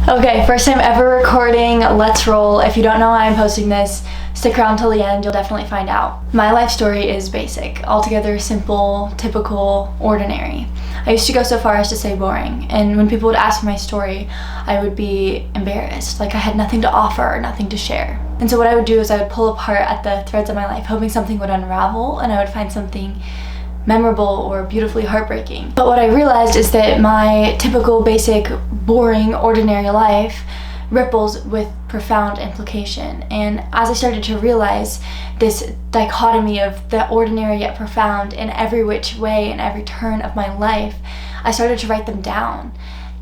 Okay, first time ever recording, let's roll. If you don't know why I'm posting this, stick around till the end, you'll definitely find out. My life story is basic, altogether simple, typical, ordinary. I used to go so far as to say boring, and when people would ask for my story, I would be embarrassed, like I had nothing to offer, nothing to share. And so what I would do is I would pull apart at the threads of my life, hoping something would unravel and I would find something memorable or beautifully heartbreaking. But what I realized is that my typical, basic, boring, ordinary life ripples with profound implication. And as I started to realize this dichotomy of the ordinary yet profound in every which way and every turn of my life, I started to write them down.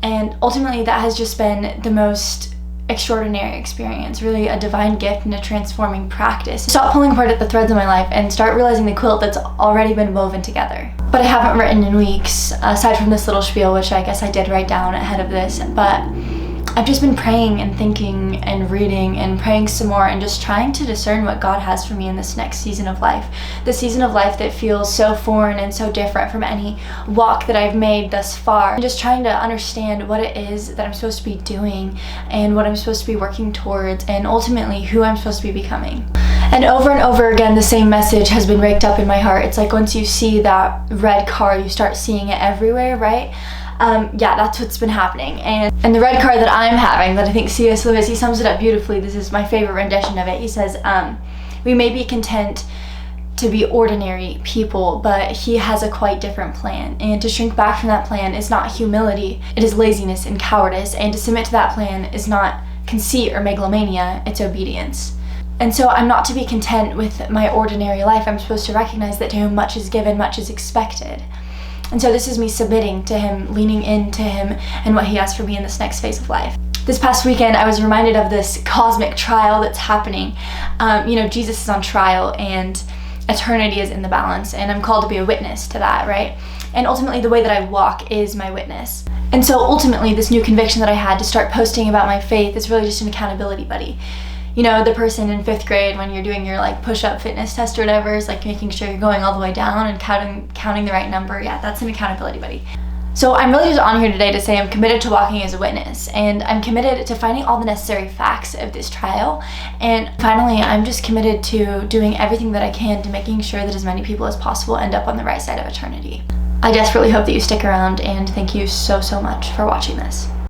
And ultimately that has just been the most extraordinary experience, really a divine gift and a transforming practice. Stop pulling apart at the threads of my life and start realizing the quilt that's already been woven together. But I haven't written in weeks, aside from this little spiel, which I guess I did write down ahead of this, but I've just been praying and thinking and reading and praying some more and just trying to discern what God has for me in this next season of life. The season of life that feels so foreign and so different from any walk that I've made thus far. I'm just trying to understand what it is that I'm supposed to be doing and what I'm supposed to be working towards and ultimately who I'm supposed to be becoming. And over again, the same message has been raked up in my heart. It's like once you see that red car, you start seeing it everywhere, right? Yeah, that's what's been happening. And the red card that I'm having, that I think C.S. Lewis, he sums it up beautifully. This is my favorite rendition of it. He says, we may be content to be ordinary people, but he has a quite different plan. And to shrink back from that plan is not humility, it is laziness and cowardice. And to submit to that plan is not conceit or megalomania, it's obedience. And so I'm not to be content with my ordinary life. I'm supposed to recognize that to whom much is given, much is expected. And so this is me submitting to him, leaning into him and what he has for me in this next phase of life. This past weekend, I was reminded of this cosmic trial that's happening. Jesus is on trial and eternity is in the balance, and I'm called to be a witness to that, right? And ultimately the way that I walk is my witness. And so ultimately this new conviction that I had to start posting about my faith is really just an accountability buddy. You know, the person in 5th grade when you're doing your push-up fitness test or whatever is making sure you're going all the way down and counting the right number. Yeah, that's an accountability buddy. So I'm really just on here today to say I'm committed to walking as a witness, and I'm committed to finding all the necessary facts of this trial. And finally, I'm just committed to doing everything that I can to making sure that as many people as possible end up on the right side of eternity. I desperately hope that you stick around, and thank you so much for watching this.